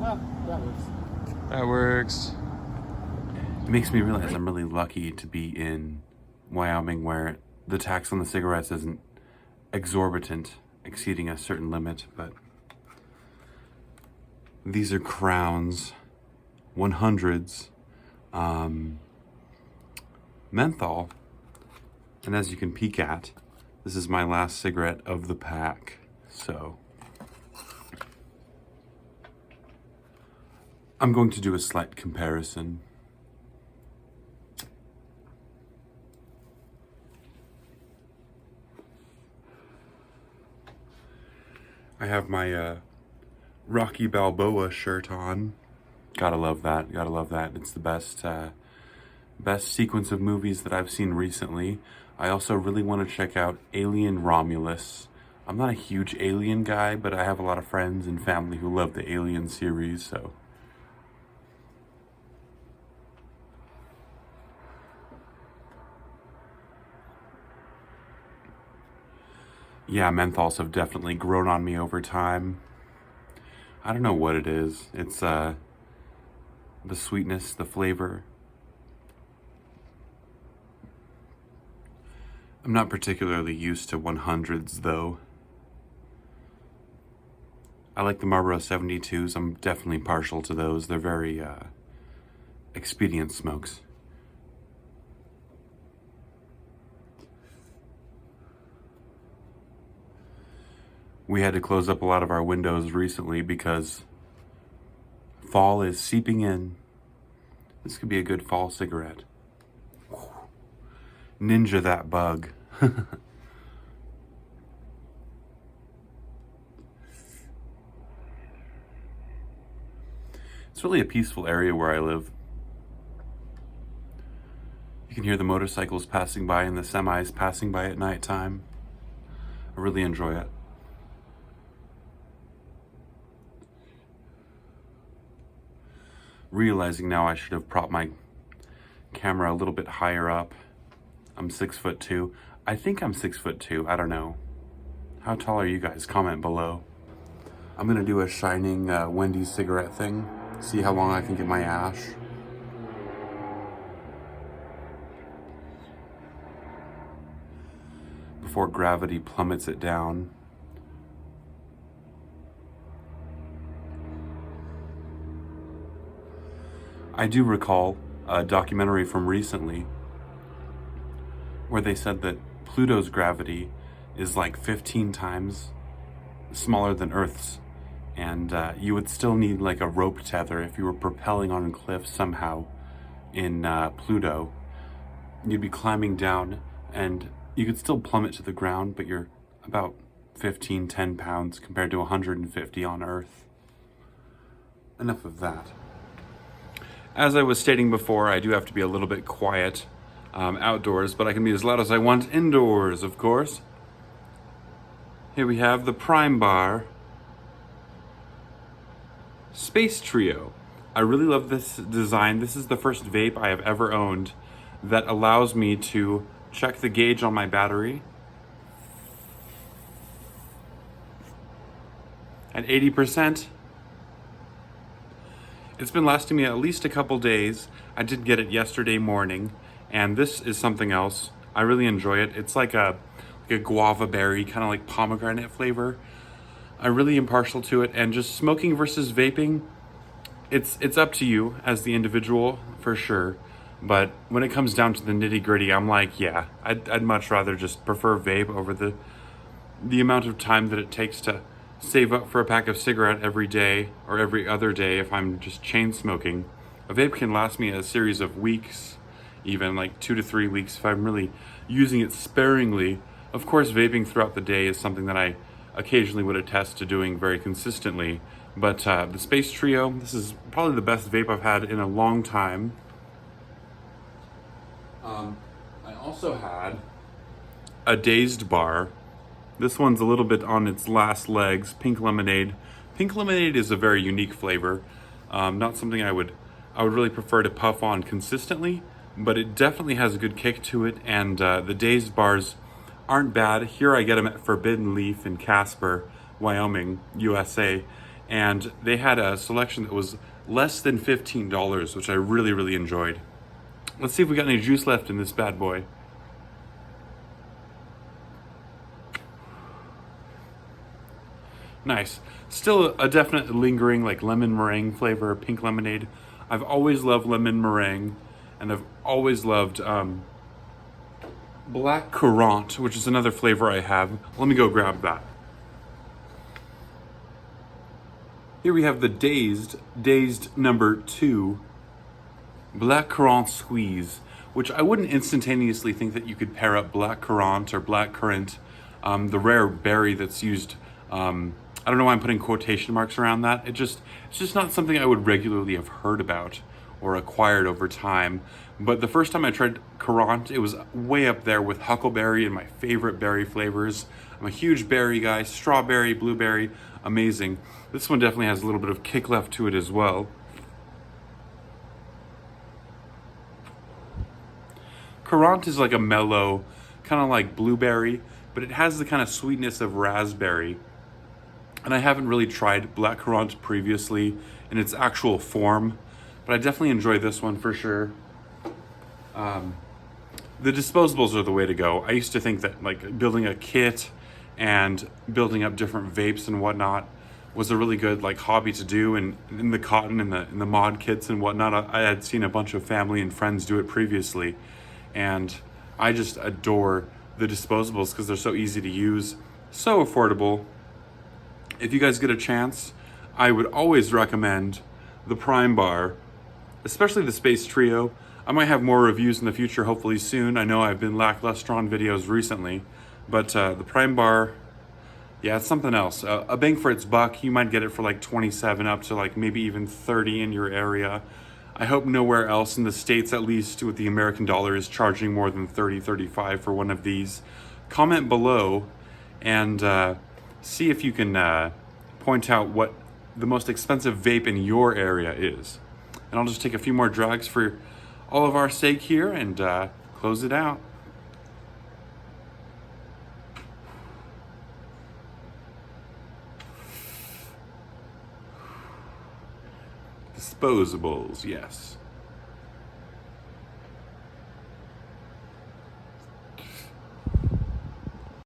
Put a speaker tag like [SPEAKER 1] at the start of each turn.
[SPEAKER 1] Ah, that works.
[SPEAKER 2] That works. It makes me realize I'm really lucky to be in Wyoming where the tax on the cigarettes isn't exorbitant, exceeding a certain limit, but these are Crowns 100s menthol, and as you can peek at, this is my last cigarette of the pack, so I'm going to do a slight comparison. I have my Rocky Balboa shirt on. Gotta love that, gotta love that. It's the best sequence of movies that I've seen recently. I also really want to check out Alien Romulus. I'm not a huge Alien guy, but I have a lot of friends and family who love the Alien series, so. Yeah, menthols have definitely grown on me over time. I don't know what it is. It's the sweetness, the flavor. I'm not particularly used to 100s though. I like the Marlboro 72s. I'm definitely partial to those. They're very expedient smokes. We had to close up a lot of our windows recently because fall is seeping in. This could be a good fall cigarette. Ninja that bug. It's really a peaceful area where I live. You can hear the motorcycles passing by and the semis passing by at nighttime. I really enjoy it. Realizing now I should have propped my camera a little bit higher up. I'm 6'2". I think I'm 6'2". I don't know. How tall are you guys? Comment below. I'm gonna do a shining Wendy's cigarette thing. See how long I can get my ash. Before gravity plummets it down. I do recall a documentary from recently where they said that Pluto's gravity is like 15 times smaller than Earth's, and you would still need like a rope tether if you were propelling on a cliff somehow in Pluto. You'd be climbing down and you could still plummet to the ground, but you're about 10 pounds compared to 150 on Earth. Enough of that. As I was stating before, I do have to be a little bit quiet outdoors, but I can be as loud as I want indoors, of course. Here we have the Prime Bar Space Trio. I really love this design. This is the first vape I have ever owned that allows me to check the gauge on my battery at 80%. It's been lasting me at least a couple days. I did get it yesterday morning, and this is something else. I really enjoy it. It's like a guava berry, kind of like pomegranate flavor. I really am partial to it, and just smoking versus vaping, it's up to you as the individual for sure. But when it comes down to the nitty gritty, I'm like, yeah, I'd much rather just prefer vape over the amount of time that it takes to save up for a pack of cigarette every day or every other day if I'm just chain smoking. A vape can last me a series of weeks, even like 2 to 3 weeks if I'm really using it sparingly. Of course, vaping throughout the day is something that I occasionally would attest to doing very consistently. But the Space Trio, this is probably the best vape I've had in a long time. I also had a Dazed Bar. This one's a little bit on its last legs, Pink Lemonade. Pink Lemonade is a very unique flavor. Not something I would really prefer to puff on consistently, but it definitely has a good kick to it, and the Dazed Bars aren't bad. Here I get them at Forbidden Leaf in Casper, Wyoming, USA, and they had a selection that was less than $15, which I really, really enjoyed. Let's see if we got any juice left in this bad boy. Nice. Still a definite lingering like lemon meringue flavor, pink lemonade. I've always loved lemon meringue, and I've always loved black currant, which is another flavor I have. Let me go grab that. Here we have the Dazed number 2, black currant squeeze, which I wouldn't instantaneously think that you could pair up black currant or black currant, the rare berry that's used. I don't know why I'm putting quotation marks around that. It's just not something I would regularly have heard about or acquired over time. But the first time I tried currant, it was way up there with huckleberry and my favorite berry flavors. I'm a huge berry guy, strawberry, blueberry, amazing. This one definitely has a little bit of kick left to it as well. Currant is like a mellow, kind of like blueberry, but it has the kind of sweetness of raspberry. And I haven't really tried black currant previously in its actual form, but I definitely enjoy this one for sure. The Disposables are the way to go. I used to think that like building a kit and building up different vapes and whatnot was a really good like hobby to do, and in the cotton and the mod kits and whatnot, I had seen a bunch of family and friends do it previously, and I just adore the Disposables because they're so easy to use, so affordable. If you guys get a chance, I would always recommend the Prime Bar, especially the Space Trio. I might have more reviews in the future, hopefully soon. I know I've been lackluster on videos recently, but the Prime Bar, yeah, it's something else. A bang for its buck. You might get it for like 27 up to like maybe even 30 in your area. I hope nowhere else in the States, at least with the American dollar, is charging more than 30, 35 for one of these. Comment below and see if you can point out what the most expensive vape in your area is. And I'll just take a few more drags for all of our sake here and close it out. Disposables, yes.